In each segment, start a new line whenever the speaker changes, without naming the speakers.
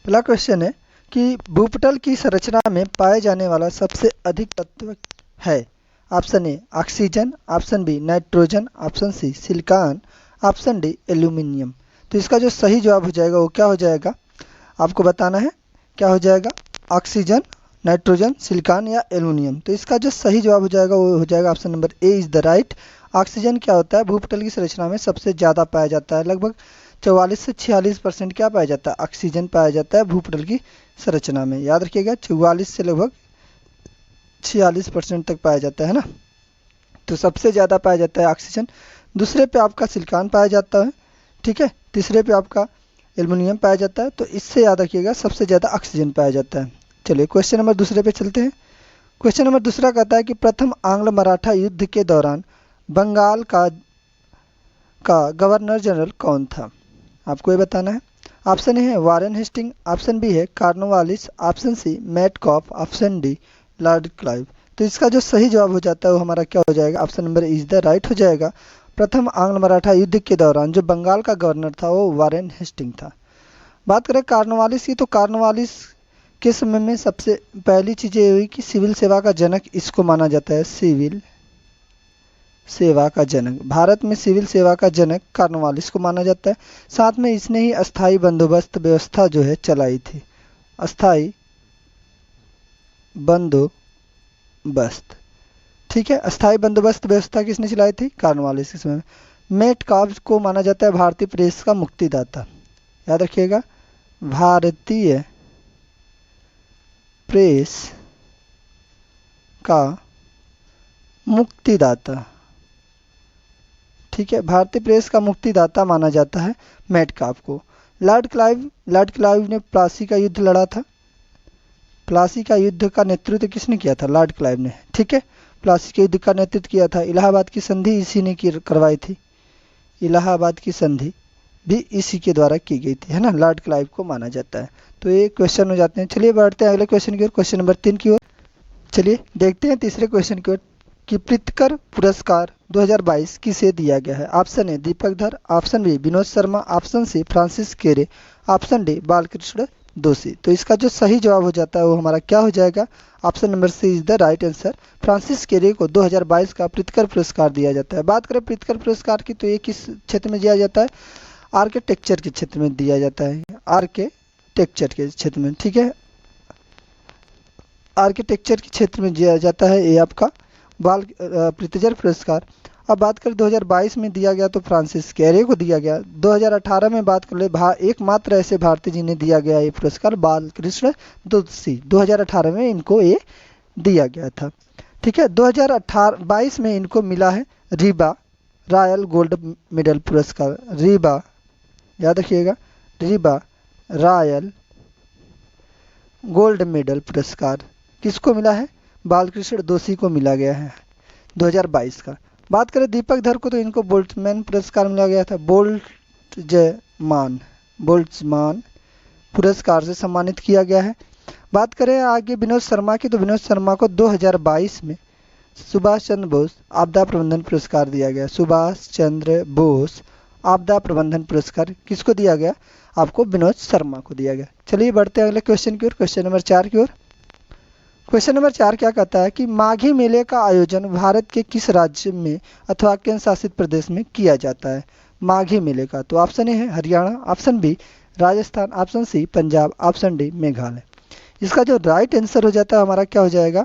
पहला क्वेश्चन है कि भूपटल की संरचना में पाए जाने वाला सबसे अधिक तत्व है। Option A oxygen, option B nitrogen, option C silicon, option D aluminium. तो इसका जो सही जवाब हो जाएगा वो क्या हो जाएगा, आपको बताना है। क्या हो जाएगा, ऑक्सीजन, नाइट्रोजन, सिलिकॉन या एल्यूमिनियम। तो इसका जो सही जवाब हो जाएगा वो हो जाएगा option number A is the right. Oxygen क्या होता है, भूपटल की संरचना में सबसे ज़्यादा पाया जाता है। लगभग 44 से 46% क्या पाया जाता है, ऑक्सीजन पाया जाता है भूपटल की संरचना में। याद रखिएगा 44 से लगभग 46% तक पाया जाता है ना। तो सबसे ज़्यादा पाया जाता है ऑक्सीजन, दूसरे पे आपका सिलिकॉन पाया जाता है, ठीक है, तीसरे पे आपका एल्युमिनियम पाया जाता है। तो इससे याद रखिएगा सबसे ज़्यादा ऑक्सीजन पाया जाता है। चलिए क्वेश्चन नंबर दूसरे पे चलते हैं। क्वेश्चन नंबर दूसरा कहता है कि प्रथम आंग्ल मराठा युद्ध के दौरान बंगाल का गवर्नर जनरल कौन था, आपको ये बताना है। ऑप्शन ए है वारेन हेस्टिंग, ऑप्शन बी है Cornwallis, option C Metcalfe, option D Lord Clive. तो इसका जो सही जवाब हो जाता है वो हमारा क्या हो जाएगा, option number is the right हो जाएगा। प्रथम आंग्ल मराठा युद्ध के दौरान जो बंगाल का गवर्नर था वो वारेन हेस्टिंग था। बात करें कॉर्नवालिस की, तो कॉर्नवालिस के समय में सबसे पहली चीज़ ये हुई कि सिविल सेवा का जनक इसको माना जाता है। सिविल सेवा का जनक, भारत में सिविल सेवा का जनक कॉर्नवालिस को माना जाता है। साथ में इसने ही अस्थाई बंदोबस्त व्यवस्था जो है चलाई थी। अस्थाई बंदोबस्त, ठीक है, अस्थाई बंदोबस्त व्यवस्था किसने चलाई थी, कॉर्नवालिस के समय में। मेटकाफ को माना जाता है भारतीय प्रेस का मुक्तिदाता। याद रखिएगा भारतीय प्रेस का मुक्तिदाता, ठीक है, भारतीय प्रेस का मुक्तिदाता माना जाता है मेटकाफ को। लॉर्ड क्लाइव ने प्लासी का युद्ध लड़ा था। प्लासी का युद्ध का नेतृत्व किसने किया था, लॉर्ड क्लाइव ने, ठीक है, प्लासी के युद्ध का नेतृत्व किया था। इलाहाबाद की संधि इसी ने करवाई थी। इलाहाबाद की संधि भी इसी के द्वारा की गई थी, है ना, लॉर्ड क्लाइव को माना जाता है। तो ये क्वेश्चन हो जाते हैं। चलिए बढ़ते हैं अगले क्वेश्चन की ओर, क्वेश्चन नंबर 3 की ओर। चलिए देखते हैं तीसरे क्वेश्चन की ओर कि प्रित्कर पुरस्कार 2022 किसे दिया गया है। Option A Deepak Dhar, option B Vinod Sharma, option C Francis Kere, option D Balkrishna Doshi. तो इसका जो सही जवाब हो जाता है वो हमारा क्या हो जाएगा, option number C is the right answer. Francis Kere को 2022 का प्रित्कर पुरस्कार दिया जाता है। बात करें प्रित्कर पुरस्कार की, तो ये किस क्षेत्र में दिया जाता है, आर्किटेक्चर के क्षेत्र में दिया जाता है। आर्किटेक्चर के क्षेत्र में, ठीक है, आर्किटेक्चर के क्षेत्र में दिया जाता है ये आपका प्रित्कर पुरस्कार। अब बात करें 2022 में दिया गया तो फ्रांसिस केरे को दिया गया। 2018 में बात कर ले एकमात्र ऐसे भारतीय जिन्हें दिया गया ये पुरस्कार बालकृष्ण दोषी, 2018 में इनको ये दिया गया था, ठीक है। 2022 में इनको मिला है रीबा रॉयल गोल्ड मेडल पुरस्कार। रीबा, याद रखिएगा, रीबा रॉयल गोल्ड मेडल पुरस्कार किसको मिला है, बालकृष्ण दोषी को मिला गया है 2022 का। बात करें दीपक धर को, तो इनको बोल्ट्जमैन पुरस्कार मिला गया था। बोल्ट्जमान पुरस्कार से सम्मानित किया गया है। बात करें आगे विनोद शर्मा की, तो विनोद शर्मा को 2022 में सुभाष चंद्र बोस आपदा प्रबंधन पुरस्कार दिया गया। सुभाष चंद्र बोस आपदा प्रबंधन पुरस्कार किसको दिया गया, आपको विनोद शर्मा को दिया गया। चलिए बढ़ते हैं अगले क्वेश्चन की ओर, क्वेश्चन नंबर 4 की ओर। क्वेश्चन नंबर 4 क्या कहता है कि माघी मेले का आयोजन भारत के किस राज्य में अथवा केंद्र शासित प्रदेश में किया जाता है। माघी मेले का, तो ऑप्शन ए है Haryana, option B Rajasthan, option C Punjab, option D Meghalaya. इसका जो राइट आंसर हो जाता है हमारा क्या हो जाएगा,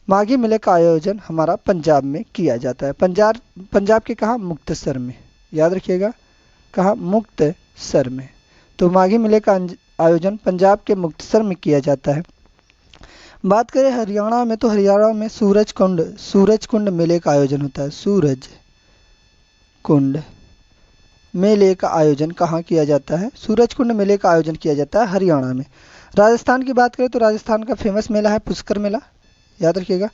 माघी मेले का आयोजन हमारा पंजाब में किया जाता है। पंजाब के कहाँ, मुक्तसर में। याद रखिएगा कहाँ, मुक्तसर में। तो माघी मेले का आयोजन पंजाब के मुक्तसर में किया जाता है। बात करें हरियाणा में, तो हरियाणा में सूरज कुंड मेले का आयोजन होता है। सूरज कुंड मेले का आयोजन कहाँ किया जाता है, सूरज कुंड मेले का आयोजन किया जाता है हरियाणा में। राजस्थान की बात करें तो राजस्थान का फेमस मेला है पुष्कर मेला। याद रखिएगा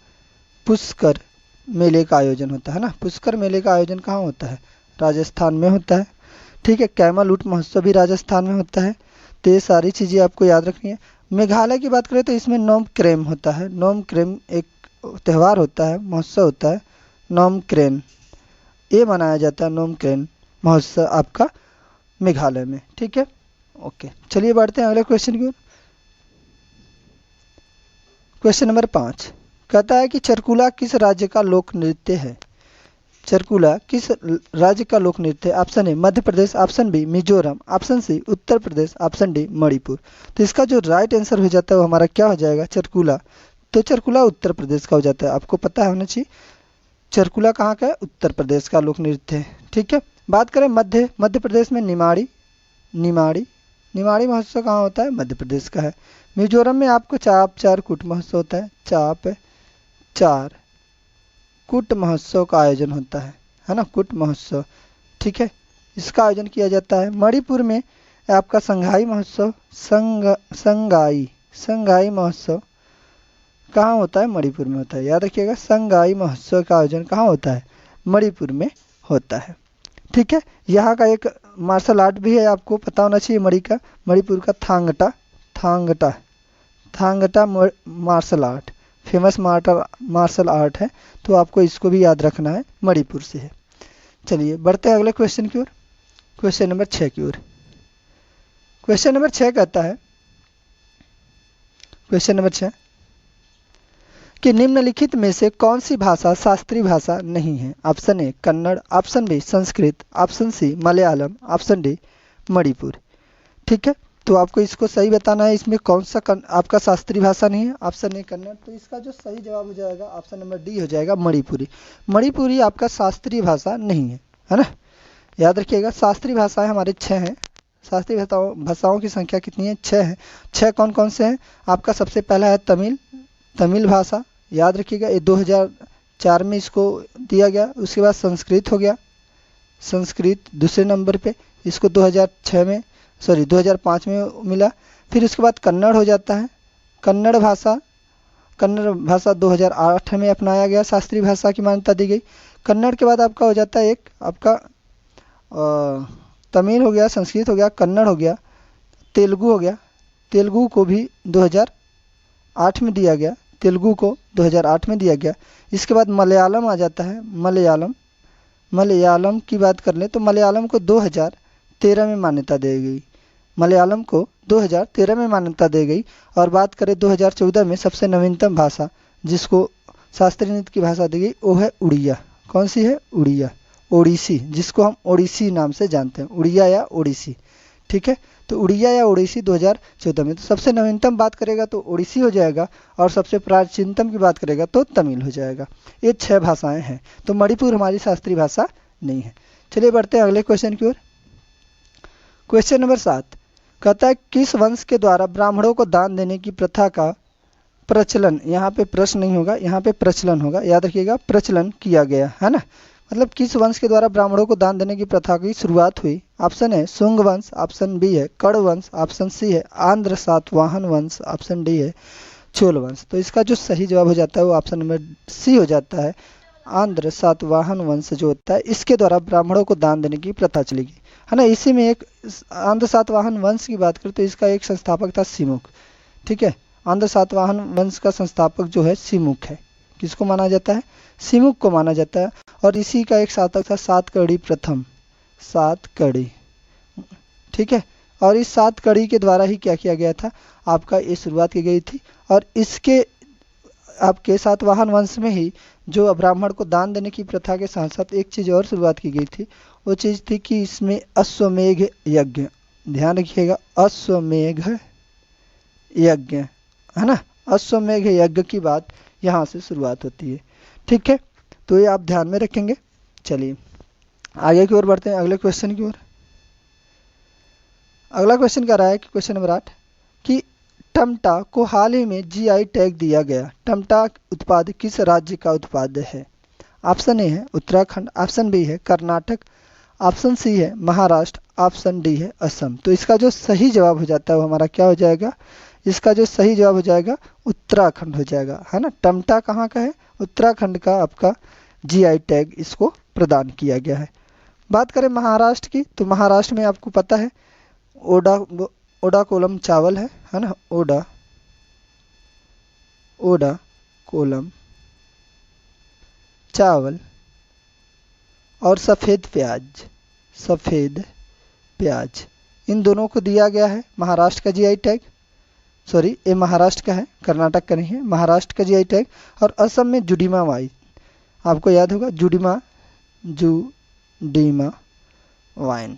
पुष्कर मेले का आयोजन होता है ना। पुष्कर मेले का आयोजन कहाँ होता है, राजस्थान में होता है, ठीक है। कैमल ऊँट महोत्सव भी राजस्थान में होता है। तो ये सारी चीज़ें आपको याद रखनी है। मेघालय की बात करें तो इसमें नोमक्रेम होता है। नोमक्रेम एक त्यौहार होता है, महोत्सव होता है, नोमक्रेन, ये मनाया जाता है नोमक्रेन महोत्सव आपका मेघालय में, ठीक है। ओके, चलिए बढ़ते हैं अगले क्वेश्चन की ओर। क्वेश्चन नंबर 5 कहता है कि चरकुला किस राज्य का लोक नृत्य है? चरकुला किस राज्य का लोक नृत्य है? Option A Madhya Pradesh, option B Mizoram, option C Uttar Pradesh, option D Manipur. तो इसका जो राइट आंसर हो जाता है वो हमारा क्या हो जाएगा? चरकुला। तो चरकुला उत्तर प्रदेश का हो जाता है, आपको पता होना चाहिए। चरकुला कहाँ का है? उत्तर प्रदेश का लोक नृत्य है। ठीक है, बात करें मध्य प्रदेश में निमाड़ी महोत्सव कहाँ होता है? मध्य प्रदेश का है। मिजोरम में आपको चाप चार कूट महोत्सव होता है, चाप चार कूट महोत्सव का आयोजन होता है ना, कूट महोत्सव। ठीक है, इसका आयोजन किया जाता है। मणिपुर में आपका संगाई महोत्सव, संगाई महोत्सव कहाँ होता है? मणिपुर में होता है, याद रखिएगा। संगाई महोत्सव का आयोजन कहाँ होता है? मणिपुर में होता है। ठीक है, यहाँ का एक मार्शल आर्ट भी है, आपको पता होना चाहिए। मणिपुर का Thangta martial art famous martial art है, तो आपको इसको भी याद रखना है, मणिपुर से है। चलिए बढ़ते हैं अगले क्वेश्चन की ओर, क्वेश्चन नंबर 6 की ओर। क्वेश्चन नंबर 6 कहता है, क्वेश्चन नंबर 6 कि निम्नलिखित में से कौन सी भाषा शास्त्रीय भाषा नहीं है? Option A Kannada, option B Sanskrit, option C Malayalam, option D Manipur. ठीक है, तो आपको इसको सही बताना है, इसमें कौन सा आपका शास्त्रीय भाषा नहीं है। ऑप्शन ए कन्नड़, तो इसका जो सही जवाब हो जाएगा ऑप्शन नंबर डी हो जाएगा, मणिपुरी। मणिपुरी आपका शास्त्रीय भाषा नहीं है ना, याद रखिएगा। शास्त्रीय भाषाएं हमारे 6 हैं। शास्त्रीय भाषाओं की संख्या कितनी है? 6 है। 6 कौन कौन से हैं? आपका सबसे पहला है तमिल भाषा, याद रखिएगा, ये 2004 में इसको दिया गया। उसके बाद संस्कृत हो गया, संस्कृत दूसरे नंबर पे, इसको 2005 में मिला। फिर उसके बाद कन्नड़ हो जाता है, कन्नड़ भाषा 2008 में अपनाया गया, शास्त्रीय भाषा की मान्यता दी गई। कन्नड़ के बाद आपका हो जाता है एक आपका तमिल हो गया, संस्कृत हो गया, कन्नड़ हो गया, तेलुगु हो गया। तेलुगु को भी 2008 में दिया गया, तेलुगु को 2008 में दिया गया। इसके बाद मलयालम आ जाता है। मलयालम की बात कर लें तो मलयालम को 2013 में मान्यता दी गई, मलयालम को 2013 में मान्यता दी गई। और बात करें 2014 में सबसे नवीनतम भाषा जिसको शास्त्रीय नृत्य की भाषा दी गई वो है उड़िया। कौन सी है? उड़िया, ओडिसी, जिसको हम ओडिसी नाम से जानते हैं, उड़िया या ओडिसी। ठीक है, तो उड़िया या ओडिसी 2014 में। तो सबसे नवीनतम बात करेगा तो ओडिसी हो जाएगा, और सबसे प्राचीनतम की बात करेगा तो तमिल हो जाएगा। ये 6 भाषाएं हैं, तो मणिपुर हमारी शास्त्रीय भाषा नहीं है। चलिए बढ़ते हैं अगले क्वेश्चन की ओर। क्वेश्चन नंबर 7 कहता है, किस वंश के द्वारा ब्राह्मणों को दान देने की प्रथा का प्रचलन, यहाँ पे प्रश्न नहीं होगा, यहाँ पे प्रचलन होगा, याद रखिएगा, प्रचलन किया गया है ना। मतलब किस वंश के द्वारा ब्राह्मणों को दान देने की प्रथा की शुरुआत हुई? ऑप्शन है शुंग वंश, ऑप्शन बी है कड़ वंश, ऑप्शन सी है आंध्र सातवाहन वंश, ऑप्शन डी है चोल वंश। तो इसका जो सही जवाब हो जाता है वो ऑप्शन नंबर सी हो जाता है, आंध्र सातवाहन वंश जो होता है इसके द्वारा ब्राह्मणों को दान देने की प्रथा चली गई है ना। इसी में एक आंध्र सातवाहन वंश की बात करें तो इसका एक संस्थापक था सिमुक। ठीक है, आंध्र सातवाहन वंश का संस्थापक जो है सिमुक है। किसको माना जाता है? सिमुक को माना जाता है। और इसी का एक शासक था सातकर्णी प्रथम, सातकर्णी। ठीक है, और इस सातकर्णी के द्वारा ही क्या किया गया था, आपका ये शुरुआत की गई थी। और इसके आपके सातवाहन वंश में ही जो ब्राह्मण को दान देने की प्रथा के साथ साथ एक चीज़ और शुरुआत की गई थी, वो चीज़ थी कि इसमें अश्वमेघ यज्ञ, ध्यान रखिएगा, अश्वमेघ यज्ञ है ना, अश्वमेघ यज्ञ की बात यहाँ से शुरुआत होती है। ठीक है, तो ये आप ध्यान में रखेंगे। चलिए आगे की ओर बढ़ते हैं, अगले क्वेश्चन की ओर। अगला क्वेश्चन कह रहा है कि क्वेश्चन नंबर 8 कि टमटा को हाल ही में जीआई टैग दिया गया। टमटा उत्पाद किस राज्य का उत्पाद है? ऑप्शन ए है उत्तराखंड, ऑप्शन बी है कर्नाटक, ऑप्शन सी है महाराष्ट्र, ऑप्शन डी है असम। तो इसका जो सही जवाब हो जाता है वो हमारा क्या हो जाएगा? इसका जो सही जवाब हो जाएगा उत्तराखंड हो जाएगा, है ना। टमटा कहाँ का है? उत्तराखंड का आपका जीआई टैग इसको प्रदान किया गया है। बात करें महाराष्ट्र की तो महाराष्ट्र में आपको पता है ओडा कोलम चावल है ना, ओडा कोलम चावल और सफ़ेद प्याज, इन दोनों को दिया गया है महाराष्ट्र का जीआई टैग। सॉरी ये महाराष्ट्र का है, कर्नाटक का नहीं है, महाराष्ट्र का जीआई टैग। और असम में जुडिमा वाइन, आपको याद होगा जुडिमा वाइन,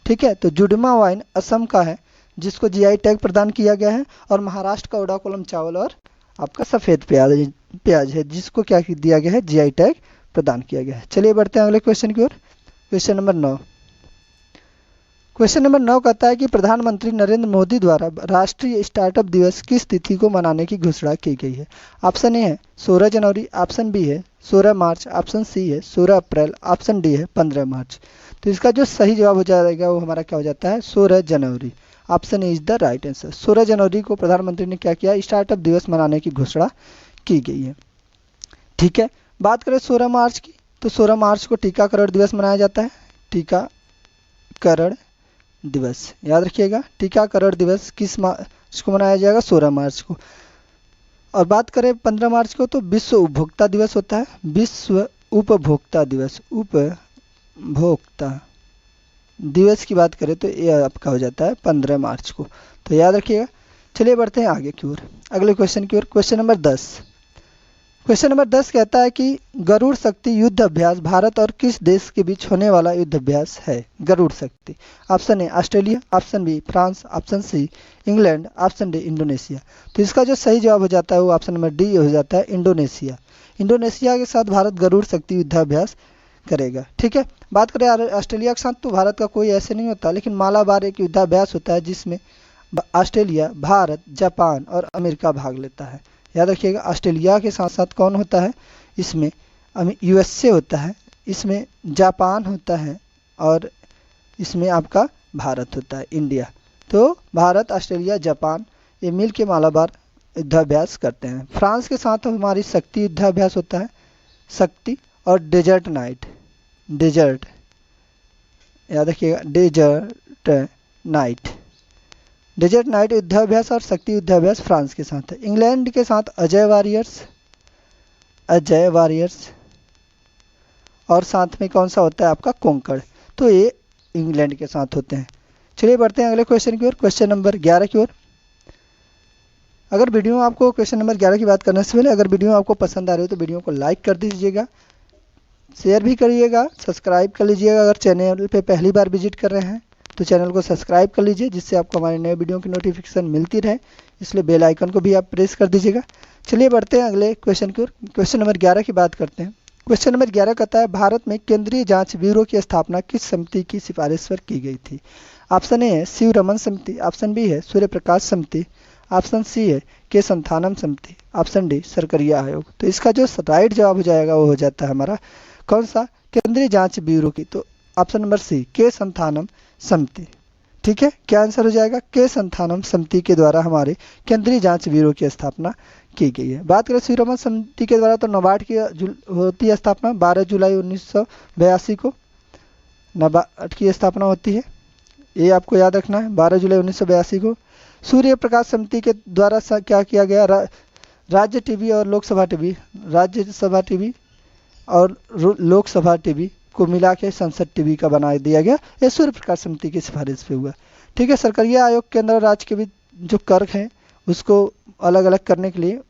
ठीक है। तो जुडिमा वाइन असम का है जिसको जीआई टैग प्रदान किया गया है। और महाराष्ट्र का ओडाकोलम चावल और आपका सफ़ेद प्याज है जिसको क्या दिया गया है, जीआई टैग प्रदान किया गया है। चलिए बढ़ते हैं अगले क्वेश्चन की ओर। Question number 9। क्वेश्चन नंबर 9 कहता है कि प्रधानमंत्री नरेंद्र मोदी द्वारा राष्ट्रीय स्टार्टअप दिवस किस तिथि को मनाने की घोषणा की गई है। ऑप्शन ए है 16 जनवरी, ऑप्शन बी है 16 मार्च, ऑप्शन सी है 16 अप्रैल, ऑप्शन डी है 15 मार्च। तो इसका जो सही जवाब हो जाएगा वो हमारा क्या हो जाता है, 16 जनवरी। Option is the right answer. 16 जनवरी को प्रधानमंत्री ने क्या किया, स्टार्टअप दिवस मनाने की घोषणा की गई है, ठीक है। बात करें 16 मार्च की, तो 16 मार्च को टीकाकरण दिवस मनाया जाता है। टीकाकरण दिवस याद रखिएगा, टीकाकरण दिवस किस मार्च को मनाया जाएगा, 16 मार्च को। और बात करें 15 मार्च को, तो विश्व उपभोक्ता दिवस होता है। विश्व उपभोक्ता दिवस, उपभोक्ता दिवस की बात करें तो ये आपका हो जाता है 15 मार्च को, तो याद रखिएगा। चलिए बढ़ते हैं आगे की ओर, अगले क्वेश्चन की ओर। Question number 10। क्वेश्चन नंबर 10 कहता है कि गरुड़ शक्ति युद्ध अभ्यास भारत और किस देश के बीच होने वाला युद्ध अभ्यास है। Garuda Shakti, option A Australia, option B France, option C England, option D Indonesia. तो इसका जो सही जवाब हो जाता है वो ऑप्शन नंबर डी हो जाता है, इंडोनेशिया। इंडोनेशिया के साथ भारत गरुड़ शक्ति युद्धाभ्यास करेगा, ठीक है। बात करें ऑस्ट्रेलिया के साथ, तो भारत का कोई ऐसे नहीं होता, लेकिन मालाबार एक युद्धाभ्यास होता है जिसमें ऑस्ट्रेलिया, भारत, जापान और अमेरिका भाग लेता है। याद रखिएगा, ऑस्ट्रेलिया के साथ साथ कौन होता है, इसमें यूएसए होता है, इसमें जापान होता है और इसमें आपका भारत होता है, इंडिया। तो भारत, ऑस्ट्रेलिया, जापान ये मिल के मालाबार युद्धाभ्यास करते हैं। फ्रांस के साथ हमारी शक्ति युद्धाभ्यास होता है, शक्ति और डेजर्ट नाइट, डेजर्ट याद रखिएगा, डेजर्ट नाइट युद्धाभ्यास और शक्ति युद्धाभ्यास फ्रांस के साथ है। इंग्लैंड के साथ अजय वॉरियर्स और साथ में कौन सा होता है आपका, कोंकण। तो ये इंग्लैंड के साथ होते हैं। चलिए बढ़ते हैं अगले क्वेश्चन की ओर, क्वेश्चन नंबर 11 की ओर। अगर वीडियो आपको, क्वेश्चन नंबर 11 की बात करने से पहले अगर वीडियो आपको पसंद आ रही हो तो वीडियो को लाइक कर दीजिएगा, शेयर भी करिएगा, सब्सक्राइब कर लीजिएगा। अगर चैनल पे पहली बार विजिट कर रहे हैं तो चैनल को सब्सक्राइब कर लीजिए, जिससे आपको हमारे नए वीडियो की नोटिफिकेशन मिलती रहे, इसलिए बेल आइकन को भी आप प्रेस कर दीजिएगा। चलिए बढ़ते हैं अगले क्वेश्चन की ओर, क्वेश्चन नंबर 11 की बात करते हैं। क्वेश्चन नंबर 11 कहता है भारत में केंद्रीय जांच ब्यूरो की स्थापना किस समिति की सिफारिश पर की गई थी। ऑप्शन ए है शिव रमन समिति, ऑप्शन बी है सूर्य प्रकाश समिति, ऑप्शन सी है के संथानम समिति, ऑप्शन डी सरकरिया आयोग। तो इसका जो राइट जवाब हो जाएगा वो हो जाता है हमारा कौन सा, केंद्रीय जांच ब्यूरो की। तो ऑप्शन नंबर सी के संथानम समिति, ठीक है। क्या आंसर हो जाएगा, के संथानम समिति के द्वारा हमारे केंद्रीय जांच ब्यूरो की स्थापना की गई है। बात करें शिव रमन समिति के द्वारा, तो नाबार्ड की होती है स्थापना 12 जुलाई 1982 को नाबार्ड की स्थापना होती है, ये आपको याद रखना है, 12 जुलाई 1982 को। सूर्य प्रकाश समिति के द्वारा क्या किया गया, राज्य टीवी और लोकसभा टीवी, राज्यसभा टीवी और लोकसभा टीवी को मिला के संसद टीवी का बना दिया गया। ये सूर्य प्रकाश समिति की सिफारिश पे हुआ, ठीक है। सरकारिया आयोग केंद्र और राज्य के बीच जो कर हैं उसको अलग अलग करने के लिए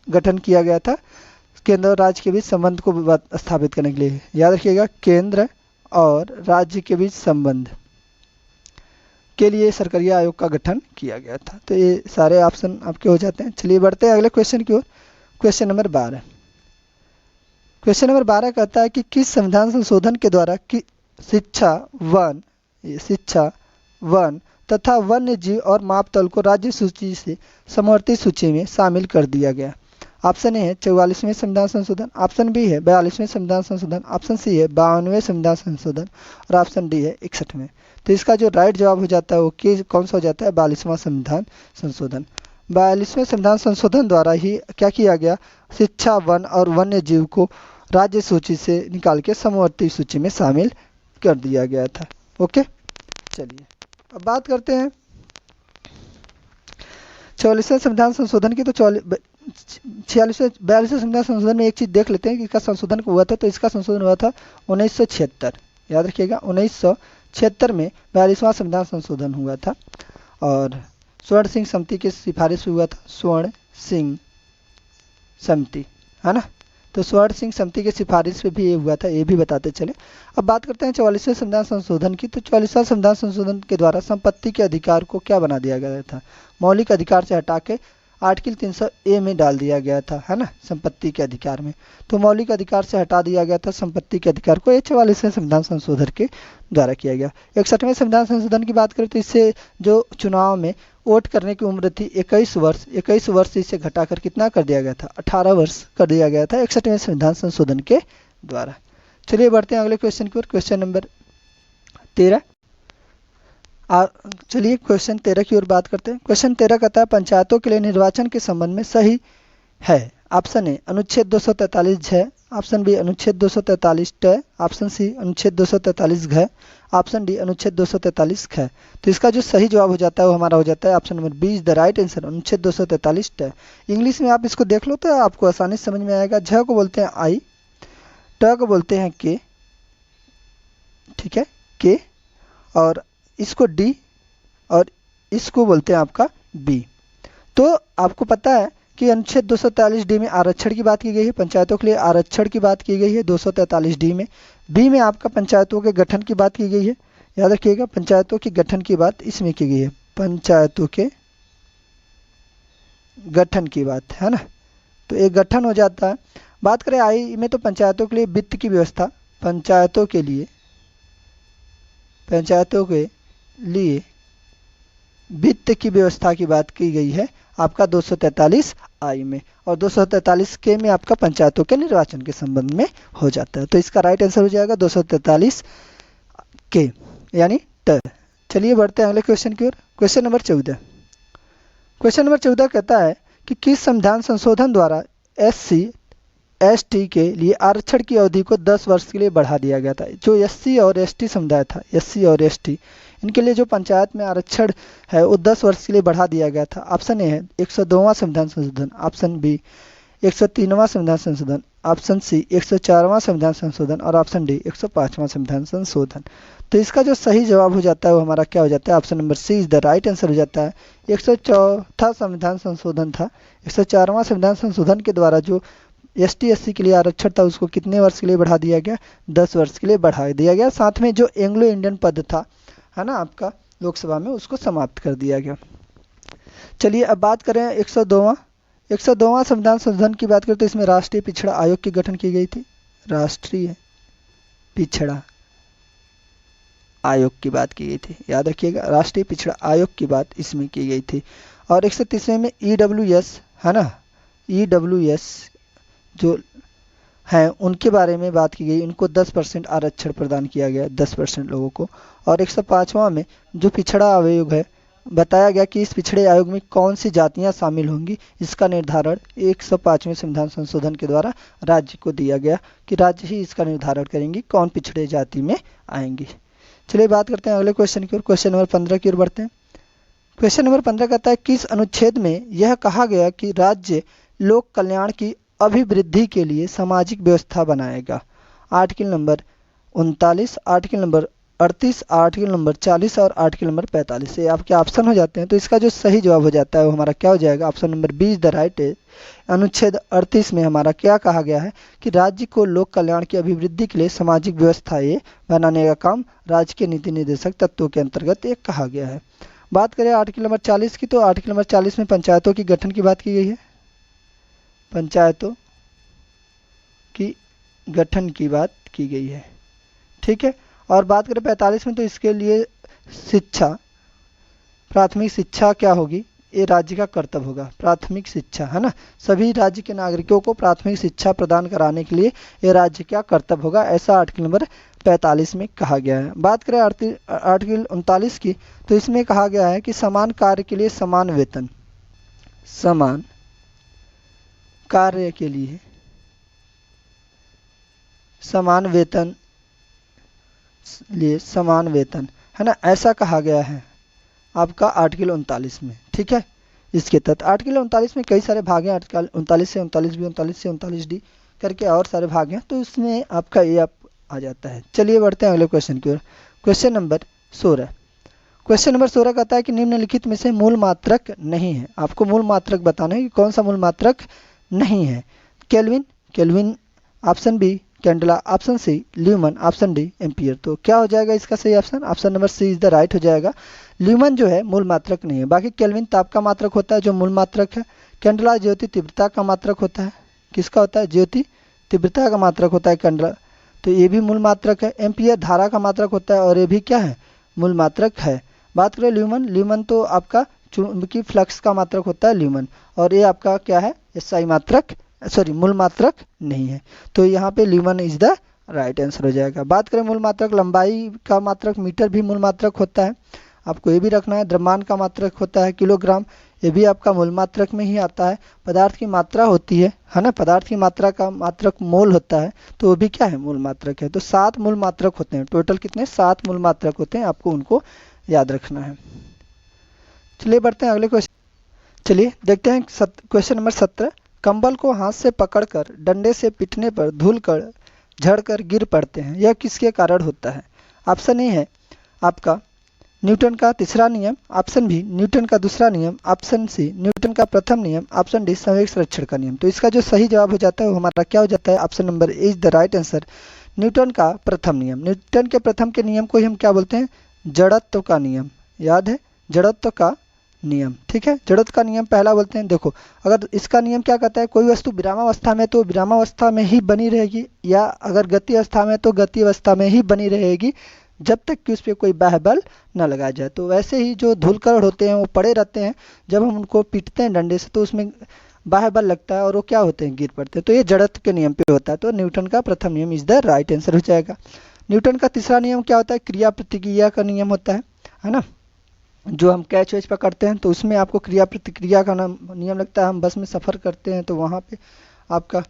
गठन किया गया था, केंद्र और राज्य के बीच संबंध को स्थापित करने के लिए। याद रखिएगा, केंद्र और राज्य के बीच संबंध के लिए सरकारिया आयोग का गठन किया गया था। तो ये सारे ऑप्शन आपके हो जाते हैं। चलिए बढ़ते हैं अगले क्वेश्चन की ओर, क्वेश्चन नंबर 12। क्वेश्चन नंबर 12 कहता है कि किस संविधान संशोधन के द्वारा कि शिक्षा वन तथा वन्य जीव और मापतल को राज्य सूची से समवर्ती सूची में शामिल कर दिया गया। ऑप्शन ए है 44वें संविधान संशोधन, ऑप्शन बी है 42वें संविधान संशोधन, ऑप्शन सी है 52वें संविधान संशोधन और ऑप्शन डी है 61वें। तो इसका जो राइट जवाब हो जाता है वो कौन सा हो जाता है, 42वां संविधान संशोधन। 42वें संविधान संशोधन द्वारा ही क्या किया गया, शिक्षा वन और वन्य जीव को राज्य सूची से निकाल के समवर्ती सूची में शामिल कर दिया गया था। ओके, चलिए अब बात करते हैं 44वें संविधान संशोधन की। तो 42वें संविधान संशोधन में एक चीज देख लेते हैं कि इसका संशोधन हुआ था। तो इसका संशोधन हुआ था 1976, याद रखिएगा 1976 में 42वां संविधान संशोधन हुआ था। और स्वर्ण सिंह समिति की सिफारिश हुआ था, स्वर्ण सिंह समिति, है ना। तो स्वर्ण सिंह समिति की सिफारिश पे भी ये हुआ था, ये भी बताते चले। अब बात करते हैं 44वें संविधान संशोधन की। तो 44वां संविधान संशोधन के द्वारा संपत्ति के अधिकार को क्या बना दिया गया था, मौलिक अधिकार से हटा के आर्टिकल 300A में डाल दिया गया था, है ना, संपत्ति के अधिकार में। तो मौलिक अधिकार से हटा दिया गया था संपत्ति के अधिकार को, 44वें संविधान संशोधन के द्वारा किया गया। 61वें संविधान संशोधन की बात करें तो इससे जो चुनाव में वोट करने की उम्र थी 21 वर्ष, 21 वर्ष इसे घटाकर कितना कर दिया गया था, 18 वर्ष कर दिया गया था 61वें संविधान संशोधन के द्वारा। चलिए बढ़ते हैं अगले क्वेश्चन की ओर, क्वेश्चन नंबर 13। चलिए क्वेश्चन 13 की ओर बात करते हैं। क्वेश्चन 13 कहता है पंचायतों के लिए निर्वाचन के संबंध में सही है। ऑप्शन ए अनुच्छेद 243 है, ऑप्शन बी अनुच्छेद 243 ट, ऑप्शन सी अनुच्छेद 243 घ, ऑप्शन डी अनुच्छेद 243 ख। तो इसका जो सही जवाब हो जाता है वो हमारा हो जाता है option number B is the right answer, अनुच्छेद 243 ट। इंग्लिश में आप इसको देख लो तो आपको आसानी से समझ में आएगा। झ को बोलते हैं आई, ट को बोलते हैं के, ठीक है, के, और इसको डी और इसको बोलते हैं आपका बी। तो आपको पता है कि अनुच्छेद 243D में आरक्षण की बात की गई है, पंचायतों के लिए आरक्षण की बात की गई है 243D में। बी में आपका पंचायतों के गठन की बात की गई है, याद रखिएगा पंचायतों के गठन की बात इसमें की गई है, पंचायतों के गठन की बात, है ना। तो एक गठन हो जाता है। बात करें आई में तो पंचायतों के लिए वित्त की व्यवस्था, पंचायतों के लिए वित्त की व्यवस्था की बात की गई है आपका 243 आई में, और 243 के में आपका पंचायतों के निर्वाचन के संबंध में हो जाता है। तो इसका राइट आंसर हो जाएगा 243 के यानी ट। चलिए बढ़ते हैं अगले क्वेश्चन की ओर, क्वेश्चन नंबर 14। क्वेश्चन नंबर 14 कहता है कि किस संविधान संशोधन द्वारा SC ST के लिए आरक्षण की अवधि को 10 वर्ष के लिए बढ़ा दिया गया था। जो SC और ST समुदाय था, SC और ST, इनके लिए जो पंचायत में आरक्षण है वो 10 वर्ष के लिए बढ़ा दिया गया था। ऑप्शन ए है 102वां संविधान संशोधन, ऑप्शन बी 103वां संविधान संशोधन, ऑप्शन सी 104वां संविधान संशोधन और ऑप्शन डी 105वां संविधान संशोधन। तो इसका जो सही जवाब हो जाता है वो हमारा क्या हो जाता है, option number C is the right answer हो जाता है। 104वां संविधान संशोधन था, 104वां संविधान संशोधन के द्वारा जो ST SC के लिए आरक्षण था उसको कितने वर्ष के लिए बढ़ा दिया गया, 10 वर्ष के लिए बढ़ा दिया गया। साथ में जो एंग्लो इंडियन पद था, है ना, आपका लोकसभा में, उसको समाप्त कर दिया गया। चलिए अब बात करें 102वां संविधान संशोधन की बात करें तो इसमें राष्ट्रीय पिछड़ा आयोग की गठन की गई थी, राष्ट्रीय पिछड़ा आयोग की बात की गई थी, याद रखिएगा राष्ट्रीय पिछड़ा आयोग की बात इसमें की गई थी। और 130वें में EWS, है ना, EWS जो हैं उनके बारे में बात की गई, उनको 10% आरक्षण प्रदान किया गया, 10% लोगों को। और 105वां में जो पिछड़ा आयोग है बताया गया कि इस पिछड़े आयोग में कौन सी जातियां शामिल होंगी, इसका निर्धारण 105वें संविधान संशोधन के द्वारा राज्य को दिया गया कि राज्य ही इसका निर्धारण करेंगे कौन पिछड़े जाति में आएंगी। चलिए बात करते हैं अगले क्वेश्चन की ओर, क्वेश्चन नंबर 15 की ओर बढ़ते हैं। क्वेश्चन नंबर 15 कहता है किस अनुच्छेद में यह कहा गया कि राज्य लोक कल्याण की अभिवृद्धि के लिए सामाजिक व्यवस्था बनाएगा। Article number 39, article number 38, article number 40 और आर्टिकल नंबर 45 से आपके ऑप्शन हो जाते हैं। तो इसका जो सही जवाब हो जाता है वो हमारा क्या हो जाएगा, option number B is the right. अनुच्छेद 38 में हमारा क्या कहा गया है कि राज्य को लोक कल्याण की अभिवृद्धि के लिए सामाजिक व्यवस्थाएं बनाने का काम राज्य के नीति निर्देशक तत्वों के अंतर्गत एक कहा गया है। बात करें आर्टिकल नंबर 40 की, तो आर्टिकल नंबर 40 में पंचायतों की गठन की बात की गई है, पंचायतों की गठन की बात की गई है, ठीक है। और बात करें 45 में तो इसके लिए शिक्षा, प्राथमिक शिक्षा क्या होगी, ये राज्य का कर्तव्य होगा, प्राथमिक शिक्षा, है ना, सभी राज्य के नागरिकों को प्राथमिक शिक्षा प्रदान कराने के लिए ये राज्य का कर्तव्य होगा, ऐसा आर्टिकल नंबर 45 में कहा गया है। बात करें आर्टिकल 39 की, तो इसमें कहा गया है कि समान कार्य के लिए समान वेतन, समान कार्य के लिए समान वेतन, है ना, ऐसा कहा गया है आपका आर्टिकल 39 में, ठीक है। इसके तहत आर्टिकल 39 में कई सारे भाग हैं, आर्टिकल 39 से 39B, 39 से 39D करके और सारे भाग हैं, तो उसमें आपका ये आप आ जाता है। चलिए बढ़ते हैं अगले क्वेश्चन की ओर, क्वेश्चन नंबर 16। क्वेश्चन नंबर 16 कहता है कि निम्नलिखित में से मूल मात्रक नहीं है। आपको मूल मात्रक बताना है कि कौन सा मूल मात्रक नहीं है। Kelvin, kelvin, option B candela, option C lumen, option D ampere. तो क्या हो जाएगा इसका सही option? Option number C is the right हो जाएगा। ल्यूमन जो है मूल मात्रक नहीं है। बाकी केल्विन ताप का मात्रक होता है जो मूल मात्रक है। कैंडेला ज्योति तीव्रता का मात्रक होता है। किसका होता है? ज्योति तीव्रता का मात्रक होता है कैंडेला, तो ये भी मूल मात्रक है। एम्पियर धारा का मात्रक होता है और ये भी क्या है? मूल मात्रक है। बात करें ल्यूमन, ल्यूमन तो आपका चुंबकीय फ्लक्स का मात्रक होता है ल्यूमन, और ये आपका क्या है? एसआई मात्रक, सॉरी मूल मात्रक नहीं है। तो यहाँ पे lumen is the right answer हो जाएगा। बात करें मूल मात्रक, लंबाई का मात्रक मीटर भी मूल मात्रक होता है, आपको ये भी रखना है। द्रव्यमान का मात्रक होता है किलोग्राम, ये भी आपका मूल मात्रक में ही आता है। पदार्थ की मात्रा होती है ना, पदार्थ की मात्रा का मात्रक मोल होता है, तो वो भी क्या है? मूल मात्रक है। तो 7 मूल मात्रक होते हैं टोटल। कितने? 7 मूल मात्रक होते हैं, आपको उनको याद रखना है। चलिए बढ़ते हैं अगले क्वेश्चन। चलिए देखते हैं क्वेश्चन नंबर 17। कंबल को हाथ से पकड़कर डंडे से पीटने पर धुलकर झड़कर गिर पड़ते हैं, यह किसके कारण होता है? ऑप्शन ए है आपका न्यूटन का तीसरा नियम, ऑप्शन बी न्यूटन का दूसरा नियम, ऑप्शन सी न्यूटन का प्रथम नियम, ऑप्शन डी संवेग संरक्षण का नियम। तो इसका जो सही जवाब हो जाता है वो हमारा क्या हो जाता है? Option number A is the right answer, Newton का प्रथम नियम। न्यूटन के प्रथम के नियम को ही हम क्या बोलते हैं? जड़त्व का नियम। याद है? जड़त्व का नियम, ठीक है। जड़त्व का नियम पहला बोलते हैं। देखो अगर इसका नियम क्या कहता है, कोई वस्तु विरामावस्था में तो विरामावस्था में ही बनी रहेगी, या अगर गति अवस्था में तो गति अवस्था में ही बनी रहेगी जब तक कि उस पर कोई बाह्य बल न लगाया जाए। तो वैसे ही जो धूलकण होते हैं वो पड़े रहते हैं, जब हम उनको पीटते हैं डंडे से तो उसमें बाह्य बल लगता है और वो क्या होते हैं? गिर पड़ते हैं। तो ये जड़त्व के नियम पे होता है। तो न्यूटन का प्रथम नियम इज द राइट आंसर हो जाएगा। न्यूटन का तीसरा नियम क्या होता है? क्रिया प्रतिक्रिया का नियम होता है ना। जो हम कैच वैच पकड़ते हैं तो उसमें आपको क्रिया प्रतिक्रिया का नियम लगता है। हम बस में सफ़र करते हैं तो वहाँ पे आपका,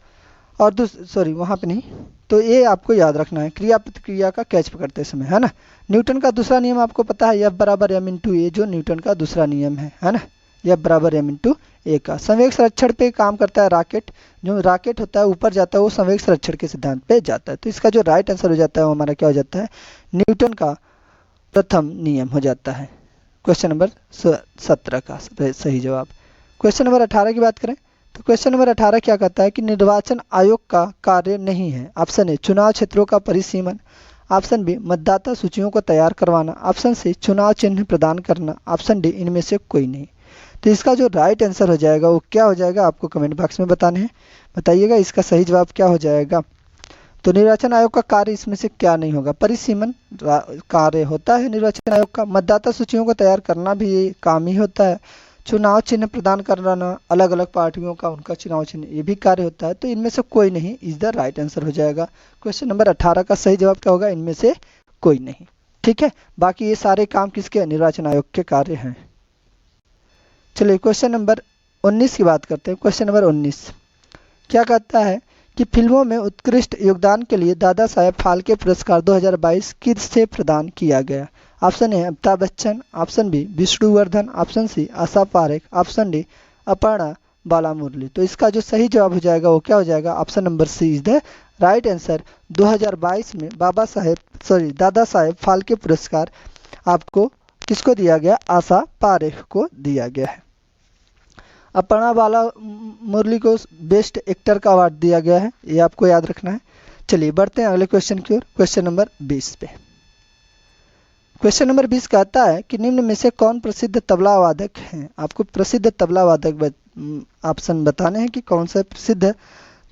और सॉरी वहाँ पे नहीं, तो ये आपको याद रखना है क्रिया प्रतिक्रिया का कैच पकड़ते समय, है ना। न्यूटन का दूसरा नियम आपको पता है, F बराबर m इंटू ए, जो न्यूटन का दूसरा नियम है ना। F बराबर m इंटू ए का संवेग संरक्षण पे काम करता है रॉकेट। जो रॉकेट होता है ऊपर जाता है वो संवेग संरक्षण के सिद्धांत पे जाता है। तो इसका जो राइट आंसर हो जाता है वो हमारा क्या हो जाता है? न्यूटन का प्रथम नियम हो जाता है। क्वेश्चन नंबर 17 का सही जवाब। क्वेश्चन नंबर 18 की बात करें तो क्वेश्चन नंबर 18 क्या कहता है कि निर्वाचन आयोग का कार्य नहीं है। ऑप्शन ए चुनाव क्षेत्रों का परिसीमन, ऑप्शन बी मतदाता सूचियों को तैयार करवाना, ऑप्शन सी चुनाव चिन्ह प्रदान करना, ऑप्शन डी इनमें से कोई नहीं। तो इसका जो राइट आंसर हो जाएगा वो क्या हो जाएगा? आपको कमेंट बॉक्स में बताने हैं, बताइएगा इसका सही जवाब क्या हो जाएगा। तो निर्वाचन आयोग का कार्य इसमें से क्या नहीं होगा? परिसीमन कार्य होता है निर्वाचन आयोग का। मतदाता सूचियों को तैयार करना भी ये काम ही होता है। चुनाव चिन्ह प्रदान कराना अलग अलग पार्टियों का उनका चुनाव चिन्ह, ये भी कार्य होता है। तो इनमें से कोई नहीं इज द राइट आंसर हो जाएगा। क्वेश्चन नंबर 18 का सही जवाब क्या होगा? इनमें से कोई नहीं, ठीक है। बाकी ये सारे काम किसके? निर्वाचन आयोग के कार्य हैं। चलिए क्वेश्चन नंबर 19 की बात करते हैं। क्वेश्चन नंबर 19 क्या कहता है कि फिल्मों में उत्कृष्ट योगदान के लिए दादा साहेब फाल्के पुरस्कार 2022 किससे प्रदान किया गया? Option A Amitabh Bachchan, option B Vishnuvardhan, option C Asha Parekh, option D Aparna Balamurali. तो इसका जो सही जवाब हो जाएगा वो क्या हो जाएगा? Option number C is the right answer. 2022 में दादा साहेब फाल्के पुरस्कार आपको किसको दिया गया? आशा पारेख को दिया गया है। अपर्णा बालामुरली को बेस्ट एक्टर का अवार्ड दिया गया है, ये आपको याद रखना है। चलिए बढ़ते हैं अगले क्वेश्चन की ओर, क्वेश्चन नंबर 20 पे। क्वेश्चन नंबर 20 कहता है कि निम्न में से कौन प्रसिद्ध तबला वादक हैं? आपको प्रसिद्ध तबला वादक ऑप्शन बताने हैं कि कौन से प्रसिद्ध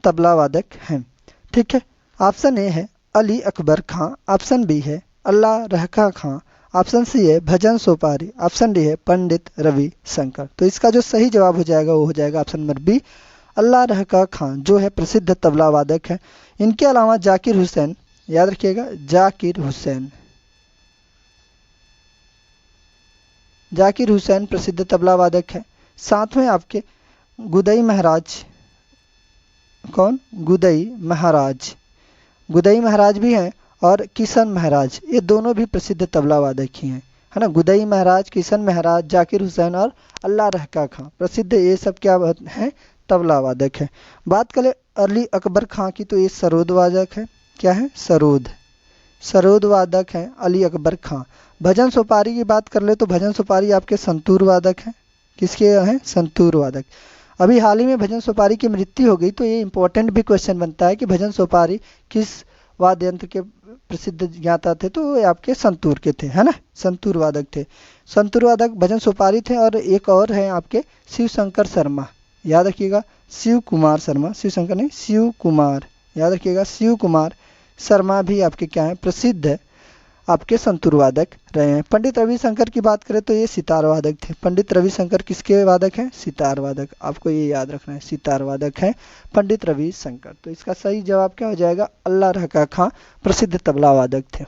तबला वादक हैं, ठीक है। ऑप्शन ए है अली अकबर खां, ऑप्शन बी है अल्लाह रहका खां, ऑप्शन सी है भजन सोपारी, ऑप्शन डी है पंडित रवि शंकर। तो इसका जो सही जवाब हो जाएगा वो हो जाएगा ऑप्शन नंबर बी अल्लाह रहका खां, जो है प्रसिद्ध तबला वादक है। इनके अलावा जाकिर हुसैन, याद रखिएगा जाकिर हुसैन प्रसिद्ध तबला वादक है। साथ में आपके गुदई महाराज, कौन? गुदई महाराज भी हैं, और किशन महाराज, ये दोनों भी प्रसिद्ध तबला वादक ही हैं, है ना। गुदई महाराज, किशन महाराज, जाकिर हुसैन और अल्लाह रहका खां प्रसिद्ध ये सब क्या हैं? तबला वादक है। बात करें अली अकबर खां की तो ये सरोद वादक है। क्या है? सरोद, सरोद वादक हैं अली अकबर खां। भजन सोपारी की बात कर ले तो भजन सोपारी आपके संतूर वादक हैं। किसके हैं? संतूर वादक। अभी हाल ही में भजन सोपारी की मृत्यु हो गई, तो ये इंपॉर्टेंट भी क्वेश्चन बनता है कि भजन सोपारी किस वाद्य यंत्र के प्रसिद्ध ज्ञाता थे, तो ये आपके संतूर के थे, है ना, संतूर वादक थे। संतूर वादक भजन सोपारी थे। और एक और है आपके शिव शंकर शर्मा, याद रखिएगा, शिव कुमार शर्मा, शिव शंकर नहीं, शिव कुमार, याद रखिएगा, शिव कुमार शर्मा भी आपके क्या है? प्रसिद्ध है, आपके संतूर वादक रहे हैं। पंडित रविशंकर की बात करें तो ये सितार वादक थे। पंडित रविशंकर किसके वादक हैं? सितार वादक। आपको ये याद रखना है, सितार वादक हैं पंडित रविशंकर। तो इसका सही जवाब क्या हो जाएगा? अल्लाह रखा खां प्रसिद्ध तबला वादक थे।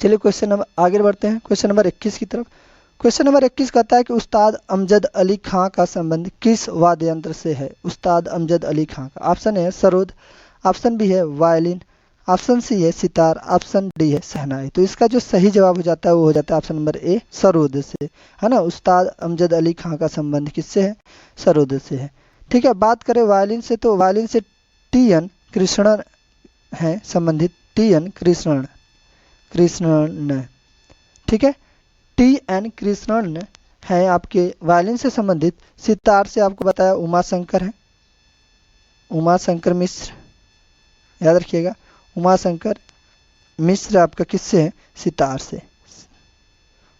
चलिए क्वेश्चन नंबर आगे बढ़ते हैं, क्वेश्चन नंबर 21 की तरफ। क्वेश्चन नंबर 21 कहता है कि उस्ताद अमजद अली खां का संबंध किस वाद्य यंत्र से है? उस्ताद अमजद अली खां का ऑप्शन है सरोद, ऑप्शन बी है वायलिन, ऑप्शन सी है सितार, ऑप्शन डी है शहनाई। तो इसका जो सही जवाब हो जाता है वो हो जाता है ऑप्शन नंबर ए, सरोद से, है ना। उस्ताद अमजद अली खां का संबंध किससे है? सरोद से है। ठीक है, बात करें वायलिन से तो वायलिन से टी.एन. कृष्णन है संबंधित, टी.एन. कृष्णन, ठीक है, टी.एन. कृष्णन है आपके वायलिन से संबंधित। सितार से आपको बताया उमा शंकर है, उमा शंकर मिश्र, याद रखिएगा, उमा शंकर मिश्र आपका किससे है? सितार से,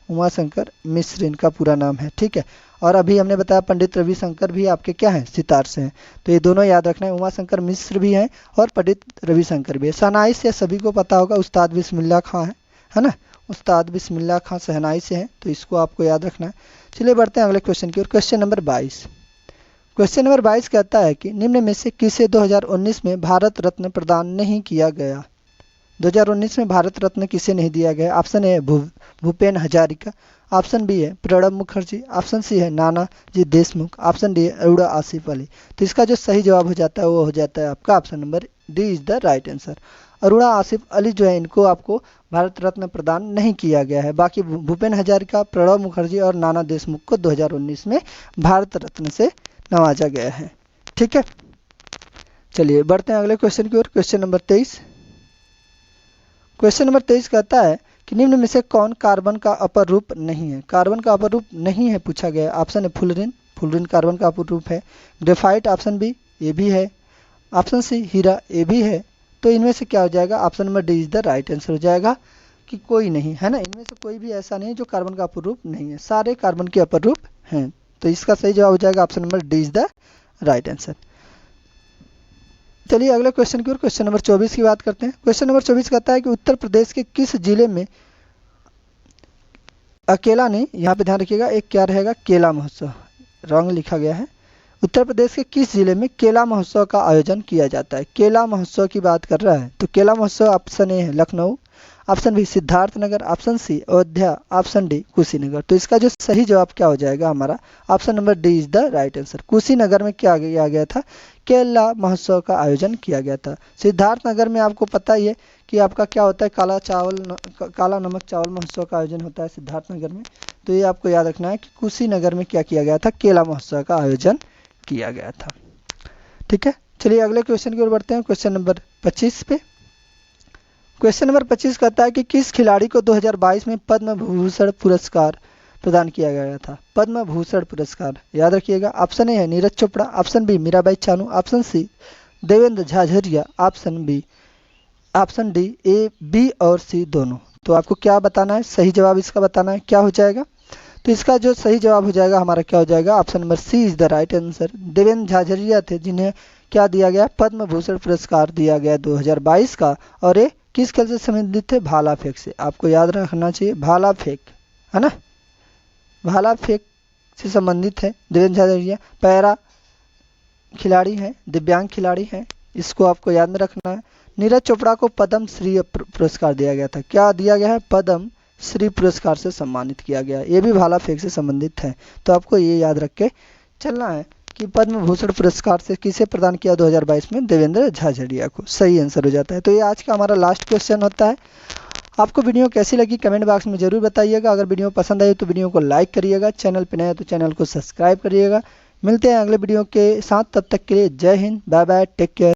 उमा शंकर मिश्र इनका पूरा नाम है। ठीक है, और अभी हमने बताया पंडित रविशंकर भी आपके क्या हैं? सितार से हैं। तो ये दोनों याद रखना है, उमा शंकर मिश्र भी हैं और पंडित रविशंकर भी है। शहनाई से सभी को पता होगा, उस्ताद बिस्मिल्लाह खां है ना, उस्ताद बिस्मिल्लाह खां शहनाई से हैं, तो इसको आपको याद रखना है। चलिए बढ़ते हैं अगले क्वेश्चन की ओर। Question number 22। क्वेश्चन नंबर 22 कहता है कि निम्न में से किसे 2019 में भारत रत्न प्रदान नहीं किया गया? 2019 में भारत रत्न किसे नहीं दिया गया? Option A Bhupen Hazarika, option B है प्रणब मुखर्जी, ऑप्शन सी है नानाजी देशमुख, ऑप्शन डी है अरुणा आसिफ अली। तो इसका जो सही जवाब हो जाता है वो हो जाता है आपका option number D is the right answer. Aruna Asif Ali जो है इनको आपको भारत रत्न प्रदान नहीं किया गया है। बाकी भूपेन हजारिका, प्रणब मुखर्जी और नाना देशमुख को 2019 में भारत रत्न से नवाजा गया है। ठीक है, चलिए बढ़ते हैं अगले क्वेश्चन की ओर। Question number 23। क्वेश्चन नंबर 23 कहता है कि निम्न में से कौन कार्बन का अपर रूप नहीं है? कार्बन का अपर रूप नहीं है पूछा गया है। ऑप्शन है फ्लोरीन, फ्लोरीन कार्बन का अपर रूप है। ग्रेफाइट ऑप्शन बी, ये भी है। ऑप्शन सी हीरा, ये भी है। तो इनमें से क्या हो जाएगा? Option number D is the right answer हो जाएगा कि कोई नहीं, है ना, इनमें से कोई भी ऐसा नहीं है जो कार्बन का अपर रूप नहीं है, सारे कार्बन के अपर रूप हैं। तो इसका सही जवाब हो जाएगा option number D is the right answer. चलिए अगले क्वेश्चन की ओर, क्वेश्चन नंबर 24 की बात करते हैं। क्वेश्चन नंबर 24 कहता है कि उत्तर प्रदेश के किस जिले में अकेला नहीं, यहाँ पे ध्यान रखिएगा, एक क्या रहेगा? केला महोत्सव, रंग लिखा गया है। उत्तर प्रदेश के किस जिले में केला महोत्सव का आयोजन किया जाता है? केला महोत्सव की बात कर रहा है तो केला महोत्सव ऑप्शन ए है Lucknow, option B Siddharthnagar, option C Ayodhya, option D Kushinagar. तो इसका जो सही जवाब क्या हो जाएगा हमारा? Option number D is the right answer. Kushinagar में क्या किया गया था? केला महोत्सव का आयोजन किया गया था। सिद्धार्थनगर में आपको पता ही है कि आपका क्या होता है, काला नमक चावल महोत्सव का आयोजन होता है सिद्धार्थनगर में। तो ये आपको याद रखना है कि कुशीनगर में क्या किया गया था? केला महोत्सव का आयोजन किया गया था। ठीक है, चलिए अगले क्वेश्चन की ओर बढ़ते हैं, क्वेश्चन नंबर 25 पे। क्वेश्चन नंबर 25 कहता है कि किस खिलाड़ी को 2022 में पद्म भूषण पुरस्कार प्रदान किया गया था? पद्म भूषण पुरस्कार याद रखिएगा। ऑप्शन ए है Neeraj Chopra, option B Mirabai Chanu, option C Devendra Jhajharia, option D A, B और सी दोनों। तो आपको क्या बताना है? सही जवाब इसका बताना है, क्या हो जाएगा? तो इसका जो सही जवाब हो जाएगा हमारा क्या हो जाएगा? Option number C is the right answer. Devendra Jhajharia थे जिन्हें क्या दिया गया? पद्म भूषण पुरस्कार दिया गया 2022 का। और ये किस खेल से संबंधित थे? भाला फेंक से। आपको याद रखना चाहिए, भाला फेंक, है ना, भाला फेंक से संबंधित है देवेंद्र झाझरिया। पैरा खिलाड़ी हैं, दिव्यांग खिलाड़ी हैं, इसको आपको याद में रखना है। नीरज चोपड़ा को पद्म श्री पुरस्कार दिया गया था। क्या दिया गया है? पद्म श्री पुरस्कार से सम्मानित किया गया। ये भी भाला फेंक से संबंधित है। तो आपको ये याद रख के चलना है कि पद्म भूषण पुरस्कार से किसे प्रदान किया 2022 में? देवेंद्र झाझरिया को। सही आंसर हो जाता है। तो ये आज का हमारा लास्ट क्वेश्चन होता है। आपको वीडियो कैसी लगी कमेंट बॉक्स में जरूर बताइएगा। अगर वीडियो पसंद आई तो वीडियो को लाइक करिएगा, चैनल पर नए हैं तो चैनल को सब्सक्राइब करिएगा। मिलते हैं अगले वीडियो के साथ, तब तक के लिए जय Hind, bye bye, take care.